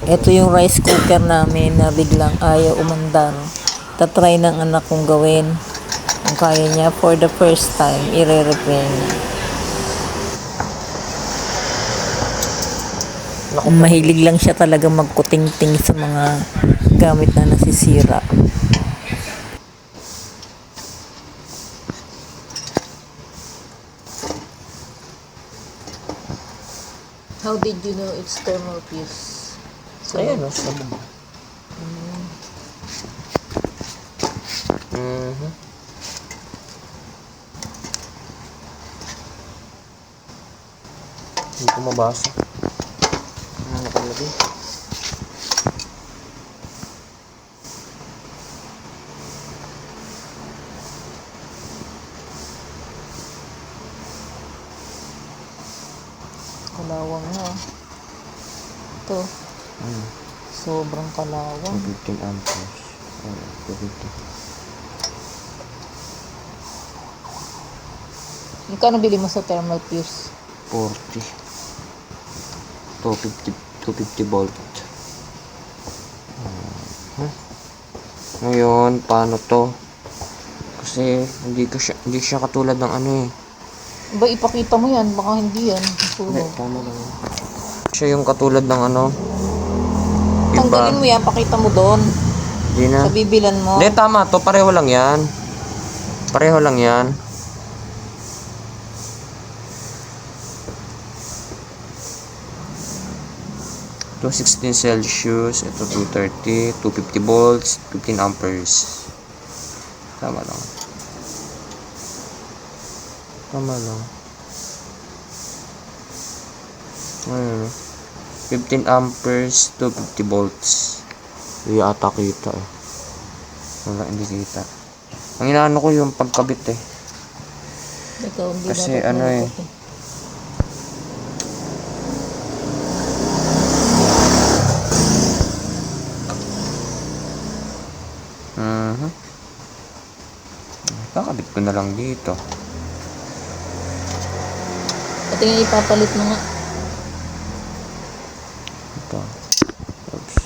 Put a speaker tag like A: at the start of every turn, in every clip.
A: Ito yung rice cooker namin na biglang ayaw umandar. Tatry ng anak kong gawin. Kung kaya niya, for the first time, i-repair niya. Mahilig lang siya talaga magkuting-ting sa mga gamit na nasisira. How did you know it's thermal fuse? So,
B: ayan o, sabog. Hindi ko mabasa. Ano nakalagay?
A: kalawang na. Ito. Sobrang kalawang.
B: 15 amperes. 250.
A: Magkano bili mo sa thermal fuse?
B: 40. 250 volt. Ngayon, paano to? Kasi hindi siya katulad ng ano eh.
A: Ba, ipakita mo yan. Baka hindi yan.
B: Hindi, tama lang. Siya yung katulad ng ano.
A: Tanggalin mo yan. Pakita mo doon.
B: Hindi na.
A: Sa bibilan mo.
B: Hindi, tama to. Pareho lang yan. Pareho lang yan. Ito 16 Celsius. Ito 230. 250 volts. 15 amperes. Tama lang. Tama lang. Ayun. 15 amperes, 250 volts. Hindi ata kita eh. Wala, hindi kita. Ang inaano ko yung pagkabit eh.
A: Ikaw, hindi
B: Kasi ano eh. Kakabit ko na lang dito.
A: Ito yung ipapalit mo nga.
B: Ito. Oops.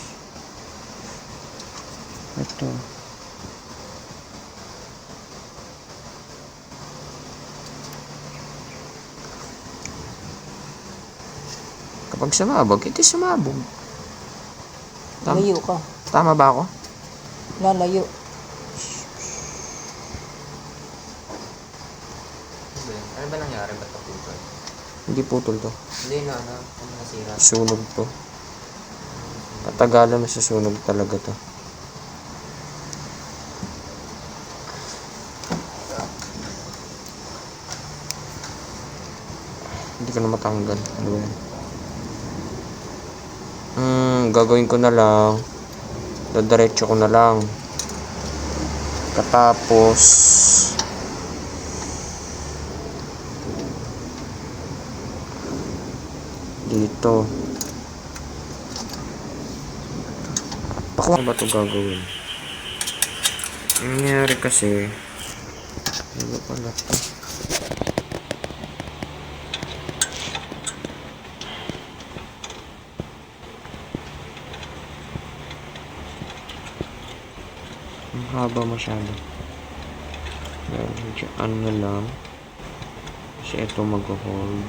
B: Ito. Kapag sumabog, ito sumabog.
A: Layo ka.
B: Tama ba ako?
A: Lalayo.
B: Ano ba nangyari? Ba't naputol? Hindi putol to. Hindi na, ano nasira? Sunog to. Patagalan na sa sunog talaga to. Hindi ko na matanggal. Ano ba yan? Gagawin ko na lang. Dadiretso ko na lang. Katapos dito. Paano ba ito gagawin? Ang nangyari kasi ano pala ito? Ang haba masyado. Ano na lang. Kasi ito mag-hold.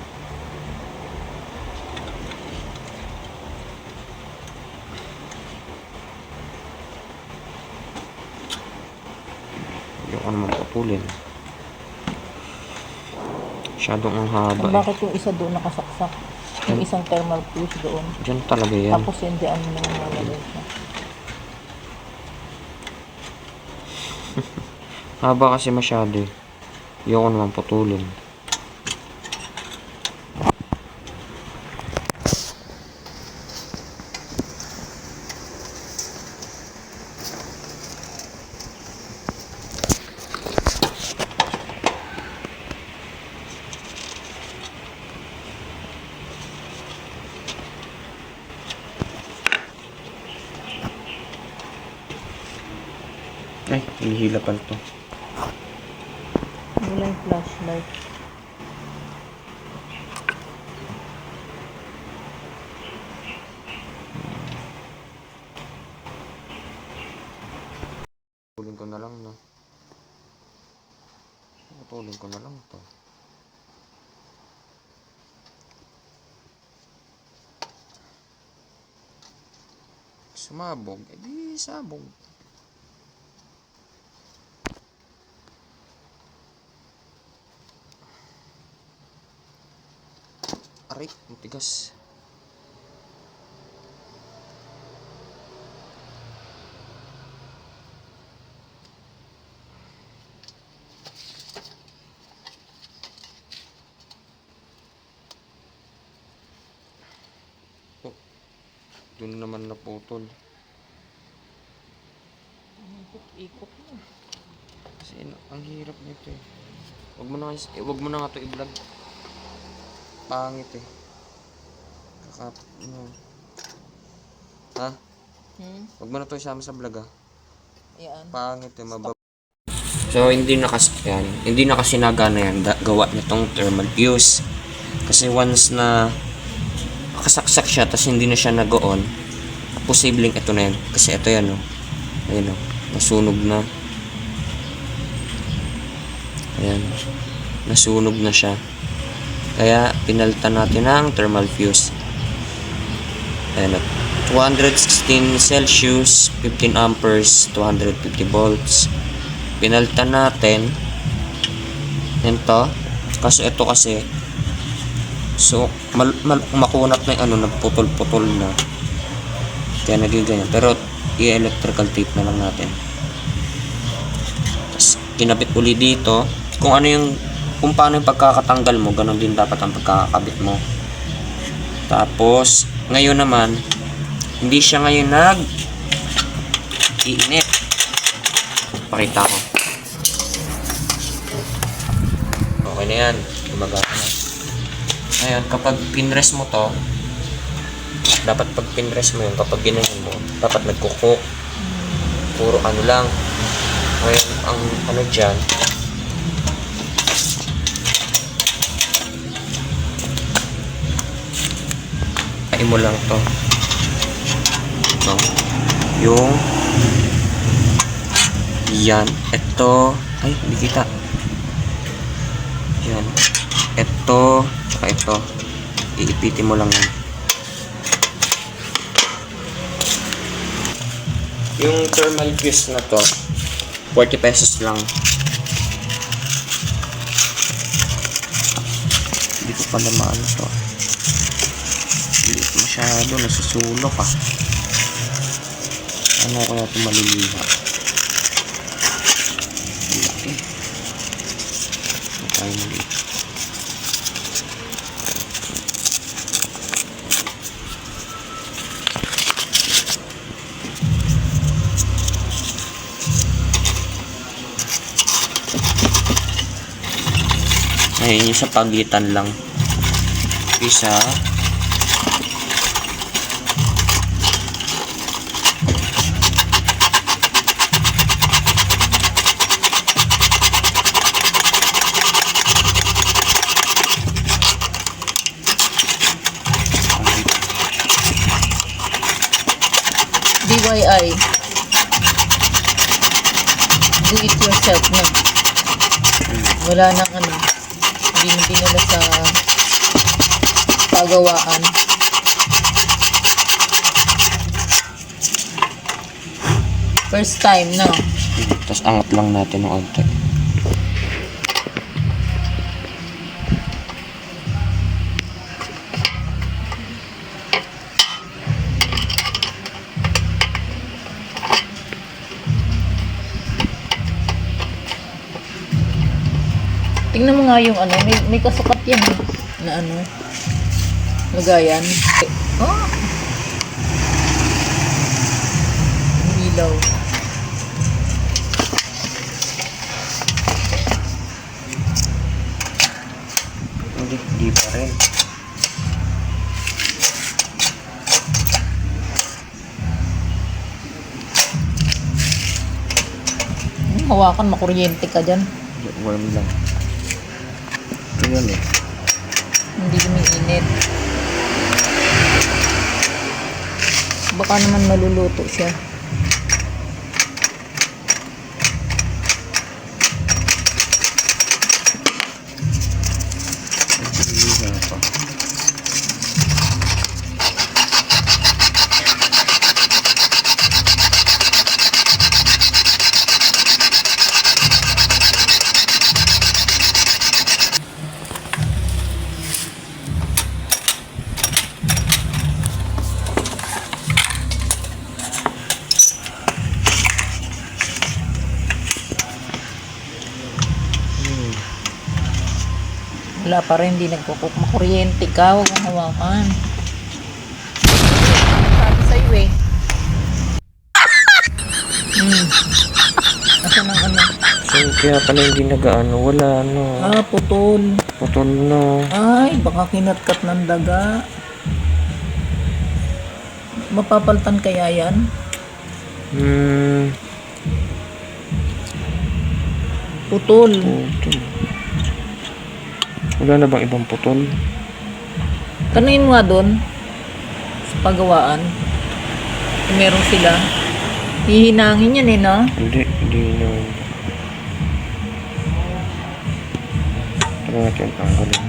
B: Ayoko naman putulin. Masyadong ang haba eh.
A: Bakit yung isa doon nakasaksak? Yung isang thermal fuse doon.
B: Diyan talaga yan.
A: Tapos hindi ano naman nalalagay siya.
B: Haba kasi masyado eh. Ayoko naman putulin. Ay, hinihila pala to.
A: Wala yung flashlight.
B: Puputulin ko na lang to. Sumabog, edi sabog. Aray, matigas. Oh, dun naman naputol.
A: Ikot mo.
B: Kasi ang hirap nito eh. Wag mo na nga to i-vlog. Pangit eh. Ano. Ha? Wag mo na to isama sa vlog ah.
A: Yan.
B: Pangit eh, So hindi na kasi nagana yan gawa nitong thermal fuse. Kasi once na nakasaksak siya tapos hindi na siya nag-on, posibleng ito na yan. Kasi ito yan oh. Ayun oh. Nasunog na. Ayan. Nasunog na siya. Kaya pinalitan natin ang thermal fuse. Ayan o. 216 Celsius, 15 amperes, 250 volts. Pinalitan natin. Yan to. Kaso ito kasi so makunat na yung ano, nagputol-putol na. Kaya nagiganyan. Pero i-electrical tape na lang natin. Tapos kinabit uli dito. Kung paano yung pagkakatanggal mo, ganun din dapat ang pagkakabit mo. Tapos ngayon naman, hindi siya ngayon iinit. Pakita ko. Okay na yan. Gumagana na. Ngayon, kapag pinrest mo to, dapat pag pinrest mo yun, kapag ginahin mo, dapat nagkuko. Puro ano lang. Ngayon, ang ano dyan, kain mo lang to. Ito. Yung yan. Ito. Ay, hindi kita. Yan. Ito. Tsaka ito. Iipitin mo lang yan. Yung thermal fuse na to, 40 pesos lang. Hindi ko pala maano to. Hindi masyado, nasusulok ah. Ano kaya ito maliliha? Laki. Ito tayo maliit. Ayun yung sa pagitan lang. Isa.
A: DIY. Do it yourself na. Wala nang ano. Hindi na dinala sa pagawaan. First time na.
B: Tapos angat lang natin ng onte.
A: Tingnan mo nga yung ano, may kasukat yan na ano, lagayan. Oh! Ilaw.
B: Hindi pa rin.
A: Hawakan, makuryente ka dyan.
B: Warm lang. Ayan eh.
A: Hindi lumiinit. Baka naman maluluto siya. Wala pa rin, hindi nagkukuk. Makuryente ka, huwag mong hawakan. Sabi sa'yo eh. Asa ng ano?
B: So, kaya pala hindi nag-ano, wala ano.
A: Putol.
B: Putol na.
A: Ay, baka kinatkat ng daga. Mapapaltan kaya yan? Putol.
B: Putol. Wala na bang ibang putol?
A: Tanungin mo nga doon sa pagawaan. Kung meron sila. Hihinangin yan eh, no?
B: Hindi na. Tara natin tanggalin.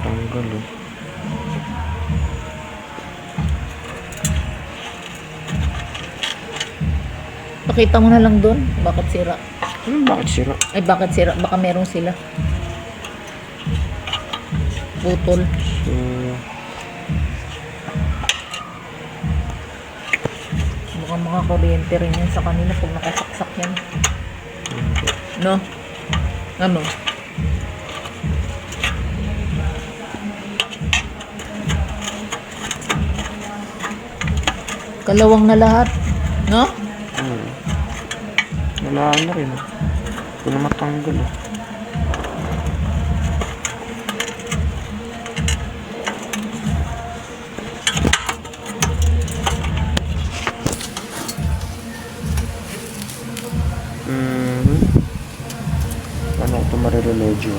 B: Tanggal eh.
A: Pakita mo na lang doon. Bakit sira?
B: Bakit sira?
A: Ay, bakit sira? Baka meron sila. Putol.
B: So,
A: Baka makakuryente rin yan sa kanila pag nakasaksak yan. No? Ano? Kalawang na lahat. No?
B: wala na rin. Hindi na matanggal eh. Ano ito mariremedyo?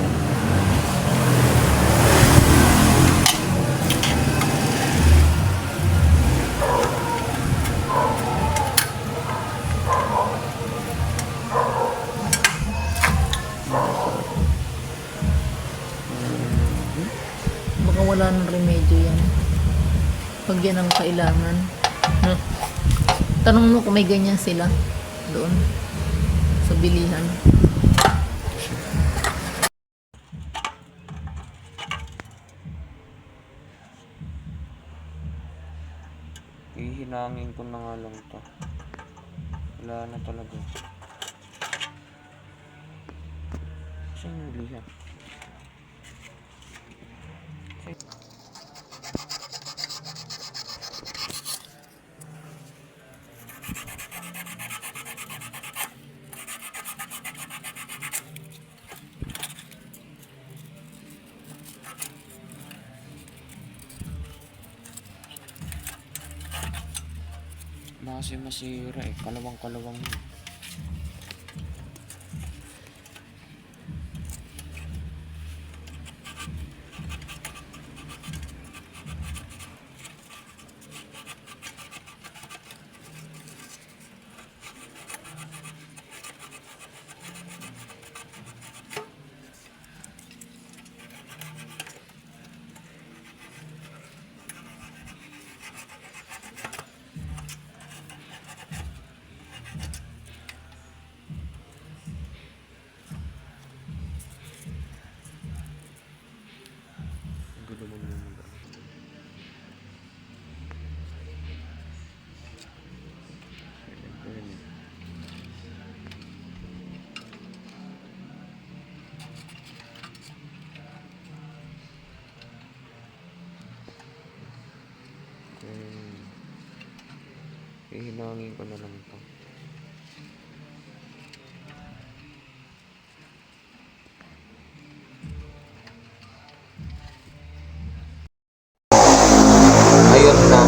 A: Baka wala nang remedyo yan. Pag yan ang kailangan. No? Tanong mo kung may ganyan sila. Doon. Sa bilihan.
B: Ihinangin ko na nga lang to. Wala na talaga. Saan yung liha? Kasi masira eh. Kalawang-kalawang yun. Gulo mo naman ba? Hihinangin ko na lang ito. Ayun na.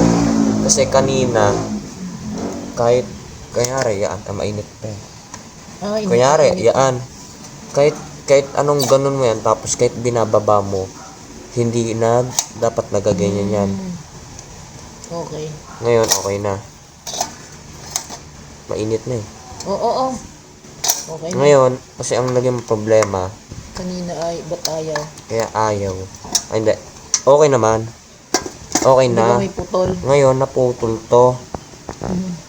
B: Kasi kanina, kahit, kanyari, yan, mainit pa eh. Kunyari, yan. Kahit anong ganun mo yan, tapos kahit binababa mo, hindi na, dapat nagaganyan yan.
A: Okay.
B: Ngayon, okay na. Mainit na eh.
A: Oo. Okay.
B: Ngayon, kasi ang naging problema,
A: Kanina ay, ba't ayaw?
B: kaya ayaw. Ay, hindi. Okay naman. Okay
A: Hindi ba
B: na.
A: may putol?
B: Ngayon, naputol to.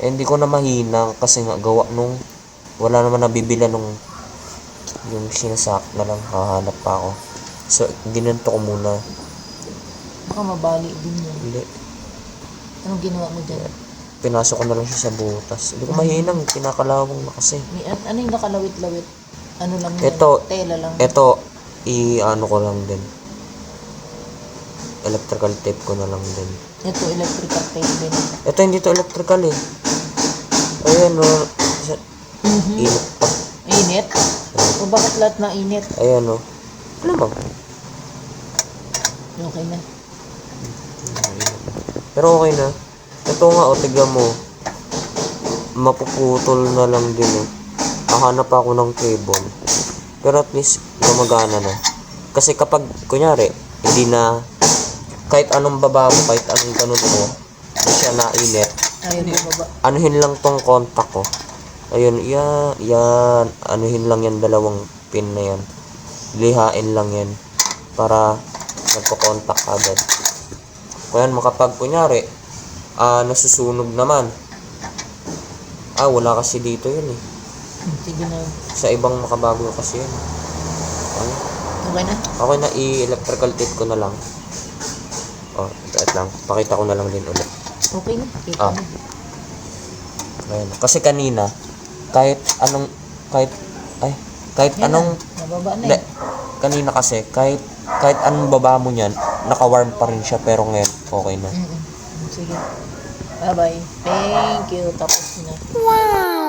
B: Eh, hindi ko na mahinang kasi nga gawa nung wala naman nabibila nung yung sinasak na lang, hahanap pa ako. So, ginanto ko muna.
A: Baka mabali din yun.
B: Hindi,
A: Anong ginawa mo dyan?
B: pinasok ko na lang siya sa butas. Hindi ko mahinang, kinakalawang na kasi.
A: Ano yung nakalawit-lawit? Ano lang yan?
B: Ito.
A: Tela lang.
B: Ito, i-ano ko lang din. Electrical tape ko na lang din.
A: Ito, electrical tape din.
B: Ito, hindi to electrical eh. Ayan o. Init pa.
A: Init? O bakit lahat na init?
B: Ayan o. Ano ba?
A: Okay na.
B: Pero okay na. Ito nga o, tignan mo. Mapuputol na lang din eh. Hahanap ako ng cable. Pero at least, gumagana na. Kasi kapag, kunyari, hindi na, kahit anong baba mo, kahit anong ganun mo, hindi siya nainit,
A: Ayun, baba.
B: anuhin lang tong contact ko. Ayun, yan. Anuhin lang yan, dalawang pin na yan. Lihain lang yan. Para nagko-contact agad. Kaya makapag, kunyari, nasusunog naman. Wala kasi dito yun eh.
A: Sige na.
B: Sa ibang makabago kasi yun. Ano?
A: Okay na?
B: Okay na, i-electrical tape ko na lang. Wait lang. Pakita ko na lang din ulit.
A: Okay na. Kita
B: Ah.
A: na.
B: Ayan. Kasi kanina, kahit
A: Yan
B: anong,
A: na. Nababa na
B: hindi,
A: eh.
B: kanina kasi, kahit anong baba mo niyan, naka-warm pa rin siya, pero ngayon, okay na.
A: Sige. Bye-bye. Thank you. Tapos na. Wow!